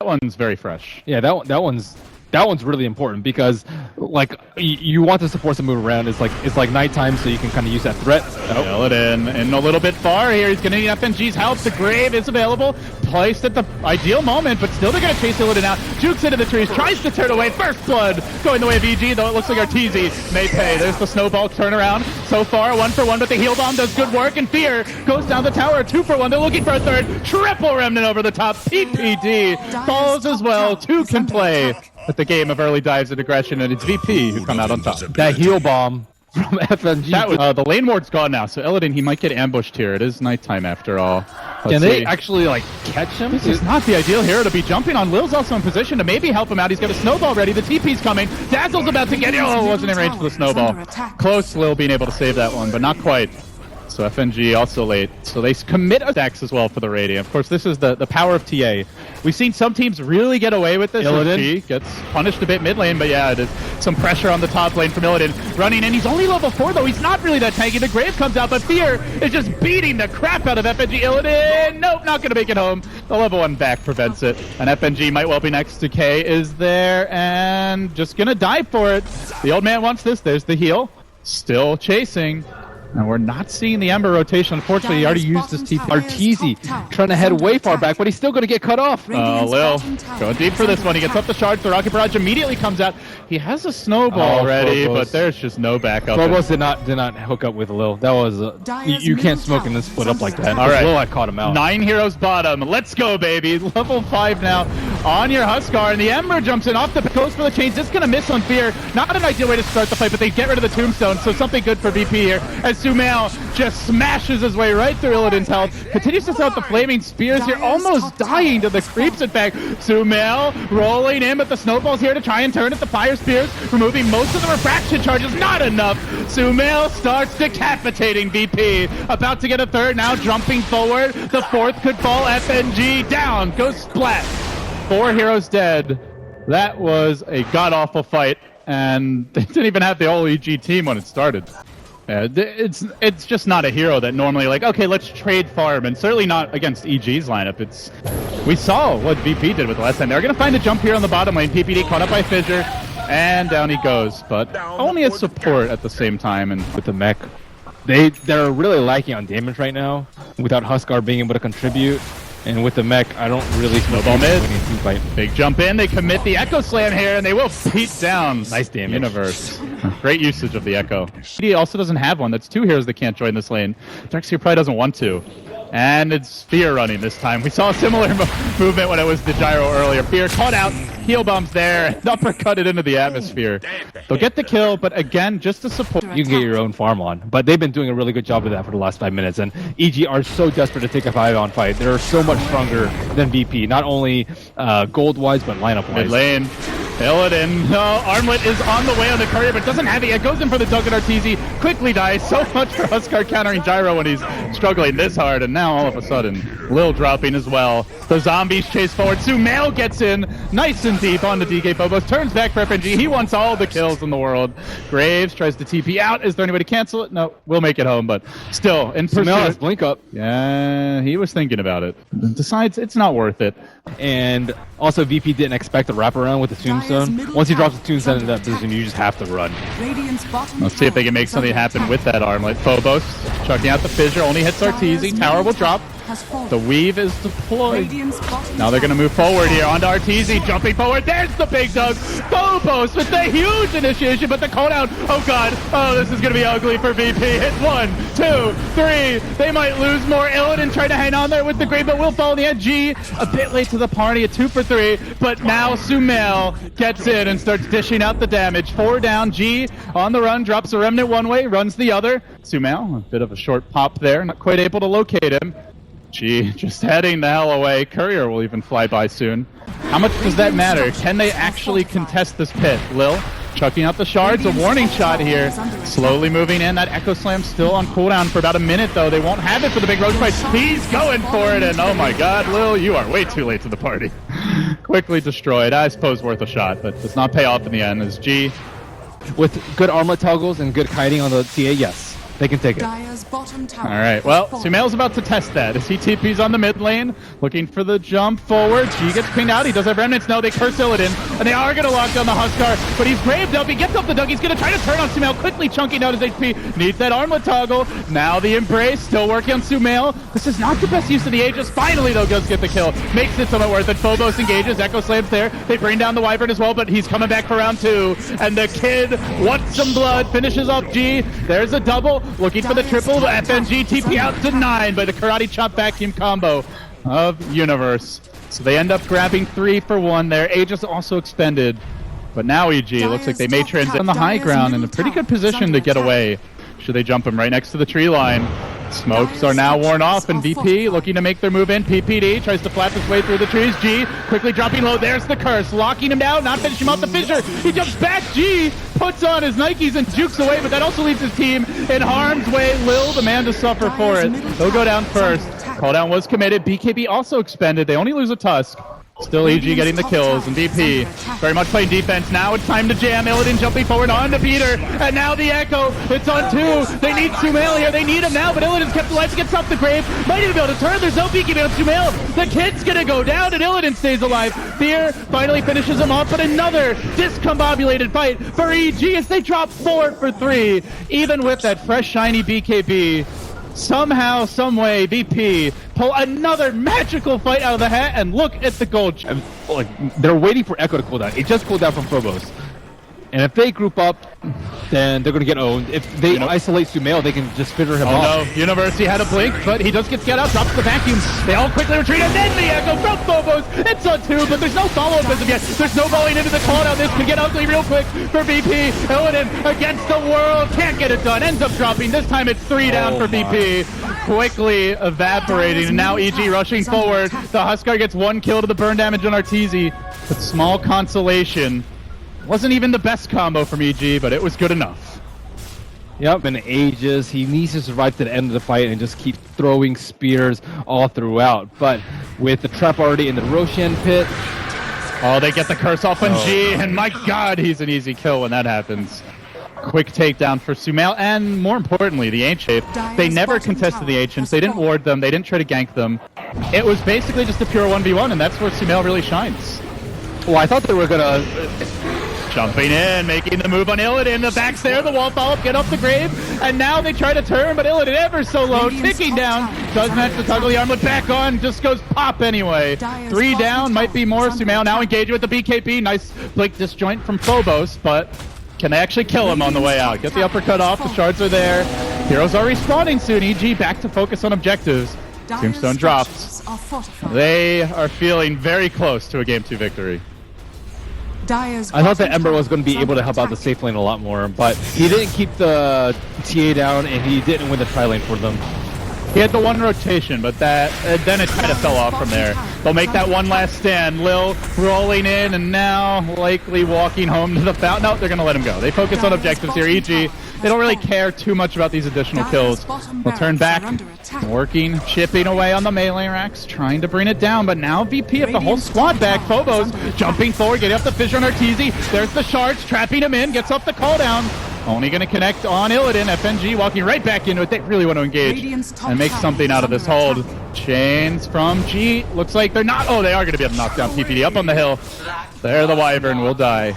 one's very fresh. Yeah, that one's really important because like you want the supports to move around. It's like nighttime, so you can kind of use that threat. Fill it in a little bit far here. He's going to need FNG's help. The Grave is available, placed at the ideal moment, but still they're going to chase Illidan out. Jukes into the trees, tries to turn away. First blood going the way of EG, though it looks like Arteezy may pay. There's the snowball turnaround. So far, 1-for-1, but the heal bomb does good work, and Fear goes down the tower. 2-for-1. They're looking for a third. Triple Remnant over the top. PPD falls as well. 2 can play at the game of early dives and aggression, and it's VP who come out on top. That heal bomb from FNG. That was, the lane ward's gone now, so Illidan, he might get ambushed here. It is nighttime after all. Can they actually like catch him? This is not the ideal hero to be jumping on. Lil's also in position to maybe help him out. He's got a snowball ready. The TP's coming. Dazzle's about to get it. Oh, wasn't in range for the snowball. Close, Lil being able to save that one, but not quite. So FNG also late. So they commit attacks as well for the Radiant. Of course, this is the power of TA. We've seen some teams really get away with this. Illidan gets punished a bit mid lane, but yeah, it is some pressure on the top lane from Illidan. Running in, he's only level 4 though. He's not really that tanky. The Grave comes out, but Fear is just beating the crap out of FNG. Illidan, nope, not going to make it home. The level 1 back prevents it. And FNG might well be next to K is there and just going to dive for it. The old man wants this. There's the heal. Still chasing. And we're not seeing the Ember rotation. Unfortunately, he already used his TP. Arteezy trying to head way far back, but he's still going to get cut off. Lil going deep for this one. He gets up the shards. The Rocket Barrage immediately comes out. He has a snowball already, Phobos. but there's just no backup. Phobos did not hook up with Lil. That was you can't smoke in this split up like that. All right, Lil, I caught him out. 9 heroes bottom. Let's go, baby. Level 5 now on your Huskar, and the Ember jumps in off the coast for the chains. Just going to miss on Fear. Not an ideal way to start the fight, but they get rid of the tombstone, so something good for VP here. As Sumail just smashes his way right through Illidan's health. Continues to set out the flaming spears here, almost dying to the creeps. In fact, Sumail rolling in, but the snowball's here to try and turn at the fire spears, removing most of the refraction charges. Not enough. Sumail starts decapitating VP. About to get a third, now jumping forward. The fourth could fall. FNG down, goes splat. 4 heroes dead. That was a god-awful fight, and they didn't even have the whole EG team when it started. It's just not a hero that normally like, okay, let's trade farm, and certainly not against EG's lineup. We saw what VP did with the last time. They're going to find a jump here on the bottom lane. PPD caught up by Fissure, and down he goes, but only as support at the same time. And with the mech, they're really lacking on damage right now without Huskar being able to contribute. And with the mech, I don't really snowball mid. Big jump in. They commit the Echo Slam here, and they will beat down. Nice damage. Universe. Great usage of the Echo. He also doesn't have one. That's 2 heroes that can't join this lane. Darkseer probably doesn't want to. And it's Fear running this time. We saw a similar movement when it was the gyro earlier. Fear caught out. Heal bombs there. Uppercut it into the atmosphere. They'll get the kill, but again, just to support. You can get your own farm on. But they've been doing a really good job of that for the last 5 minutes. And EG are so desperate to take a 5-on fight. They're so much stronger than VP. Not only gold-wise, but lineup-wise. Mid lane. Illidan. Armlet is on the way on the courier, but doesn't have it yet. Goes in for the Duncan Arteezy. Quickly dies. So much for Huskar countering gyro when he's struggling this hard. And now all of a sudden, Lil dropping as well. The zombies chase forward. Sumail gets in. Nice and deep on the DK Phobos. Turns back for FNG. He wants all the kills in the world. Graves tries to TP out. Is there any way to cancel it? No. We'll make it home, but still. In Sumail has blink up. Yeah, he was thinking about it. Decides it's not worth it. And also VP didn't expect the wraparound with the tombstone. Once he drops the tombstone in that position, you just have to run. Let's see if they can make something happen with that armlet. Phobos chucking out the fissure, only hits Arteezy. Tower will drop. The weave is deployed. Now they're going to move forward here onto Arteezy, jumping forward. There's the big dog. Phobos with the huge initiation, but the cooldown. Oh god. Oh, this is going to be ugly for VP. Hits 1, 2, 3. They might lose more. Illidan trying to hang on there with the Grave, but will fall in the end. G a bit late to the party, a 2 for 3. But now Sumail gets in and starts dishing out the damage. 4 down. G on the run, drops a remnant one way, runs the other. Sumail, a bit of a short pop there, not quite able to locate him. G just heading the hell away. Courier will even fly by soon. How much does that matter? Can they actually contest this pit? Lil chucking out the shards, a warning shot here. Slowly moving in. That Echo Slam still on cooldown for about a minute though. They won't have it for the big roach fight. He's going for it, and oh my god, Lil, you are way too late to the party. Quickly destroyed. I suppose worth a shot, but does not pay off in the end as G. With good armlet toggles and good kiting on the TA, yes. They can take it. All right, well, Sumail's about to test that as he TPs on the mid lane, looking for the jump forward. G gets pinged out. He does have remnants. No, they curse Illidan, and they are going to lock down the Huskar, but he's braved up. He gets up the dunk. He's going to try to turn on Sumail, quickly chunking out his HP. Needs that armlet toggle. Now the embrace, still working on Sumail. This is not the best use of the Aegis. Finally, though, does get the kill. Makes it somewhat worth it. Phobos engages. Echo Slam's there. They bring down the Wyvern as well, but he's coming back for round 2. And the kid wants some blood. Finishes off G. There's a double. Looking for the triple. FNG TP out to 9 by the Karate Chop vacuum combo of Universe. So they end up grabbing 3 for 1 there. Aegis also expended. But now EG looks like they may transit on the high ground in a pretty good position to get away. Should they jump him right next to the tree line? Smokes are now worn off, and VP looking to make their move in. PPD tries to flap his way through the trees. G quickly dropping low. There's the curse, locking him down, not finishing him off the fissure. He jumps back. G puts on his Nikes and jukes away, but that also leaves his team in harm's way. Lil, the man to suffer for it. He'll go down first. Call down was committed. BKB also expended. They only lose a Tusk. Still EG getting the kills, and VP very much playing defense. Now it's time to jam. Illidan jumping forward onto Peter, and now the Echo. It's on 2. They need Sumail here. They need him now, but Illidan's kept alive. Gets off the grave. Might even be able to turn. There's no BKB on Sumail. The kid's gonna go down, and Illidan stays alive. Fear finally finishes him off, but another discombobulated fight for EG as they drop 4 for 3. Even with that fresh, shiny BKB, somehow, someway, VP pull another magical fight out of the hat, and look at the gold. Like, they're waiting for Echo to cool down. It just cooled down from Phobos. And if they group up, then they're going to get owned. If they isolate Sumail, they can just figure him off. No, University had a blink, but he does get scared out, drops the vacuum. They all quickly retreat, and then the Echo from Phobos. It's on 2, but there's no follow-up as of yet. There's no going into the call-down. This could get ugly real quick for VP. Illidan against the world. Can't get it done. Ends up dropping. This time it's 3 down for VP. Quickly evaporating, and now EG rushing forward. The Huskar gets 1 kill to the burn damage on Arteezy, but small consolation. Wasn't even the best combo from EG, but it was good enough. Yep, and Aegis, he needs to survive to the end of the fight and just keep throwing spears all throughout. But with the trap already in the Roshan pit... Oh, they get the curse off on G, and my god, he's an easy kill when that happens. Quick takedown for Sumail, and more importantly, the Ancient. They never contested the Ancients. They didn't ward them. They didn't try to gank them. It was basically just a pure 1v1, and that's where Sumail really shines. Well, I thought they were going to... Jumping in, making the move on Illidan. The back's there, the wall follow-up, get off the grave. And now they try to turn, but Illidan ever so low, ticking down. Does match the toggle, the armlet back on, just goes pop anyway. 3 down, might be more. Sumail now engaging with the BKB. Nice blink disjoint from Phobos, but can they actually kill him on the way out? Get the uppercut off, the shards are there. Heroes are respawning soon. EG back to focus on objectives. Tombstone drops. They are feeling very close to a Game 2 victory. I thought that Ember was going to be able to help out the safe lane a lot more, but he didn't keep the TA down, and he didn't win the tri lane for them. He had the 1 rotation, but then it kind of fell off from there. They'll make that one last stand. Lil rolling in, and now likely walking home to the fountain. No, they're going to let him go. They focus on objectives here. EG, they don't really care too much about these additional kills. They'll turn back, working, chipping away on the melee racks, trying to bring it down, but now VP have the whole squad back. Phobos jumping forward, getting up the fissure on Arteezy. There's the shards, trapping him in, gets off the call down. Only going to connect on Illidan. FNG walking right back into it. They really want to engage and make something out of this hold. Chains from G. Looks like they're not. Oh, they are going to be able to knock down PPD up on the hill. There, the Wyvern will die.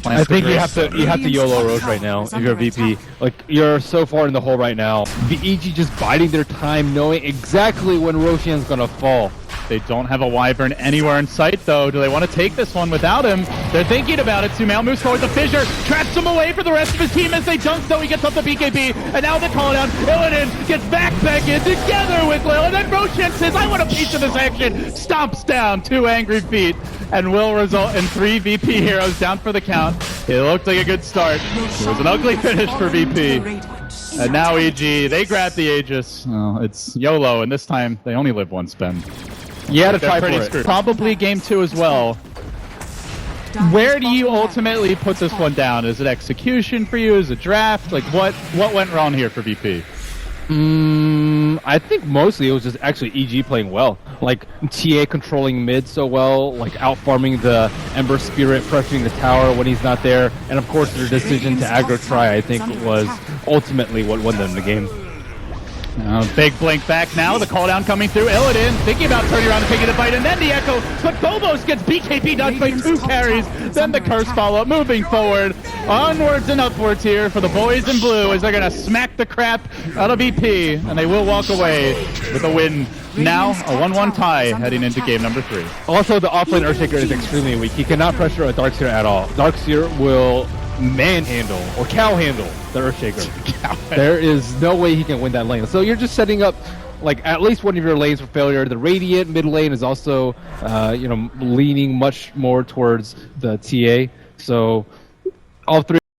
I think you have to YOLO Rose right now if you're a VP. Like, you're so far in the hole right now. The EG just biding their time, knowing exactly when Roshan's going to fall. They don't have a Wyvern anywhere in sight, though. Do they want to take this one without him? They're thinking about it. Sumail moves forward. The fissure traps him away for the rest of his team as they dunk, though. He gets up the BKB, and now they call down. Illidan gets back in together with Lil, and then Roshan says, I want a piece of this action. Stomps down 2 angry feet, and will result in 3 VP heroes down for the count. It looked like a good start. It was an ugly finish for VP. And now EG, they grab the Aegis. Oh, it's YOLO, and this time they only live 1 spend. Yeah, to try for it. Probably Game 2 as well. Where do you ultimately put this one down? Is it execution for you? Is it draft? Like, what went wrong here for VP? I think mostly it was just actually EG playing well. Like, TA controlling mid so well, like out-farming the Ember Spirit, pressuring the tower when he's not there, and of course their decision to aggro try, I think, was ultimately what won them the game. Big blink back now, the call down coming through. Illidan thinking about turning around and taking the fight, and then the echo, but Phobos gets BKB dodged by 2 carries, then the curse follow-up, moving forward, onwards and upwards here for the boys in blue as they're gonna smack the crap out of BP, and they will walk away with a win. Now, a 1-1 tie heading into game number 3. Also, the offlane Earthshaker is extremely weak. He cannot pressure a Darkseer at all. Darkseer will manhandle or cowhandle the Earthshaker. There is no way he can win that lane. So you're just setting up like at least one of your lanes for failure. The Radiant mid lane is also leaning much more towards the TA. So all three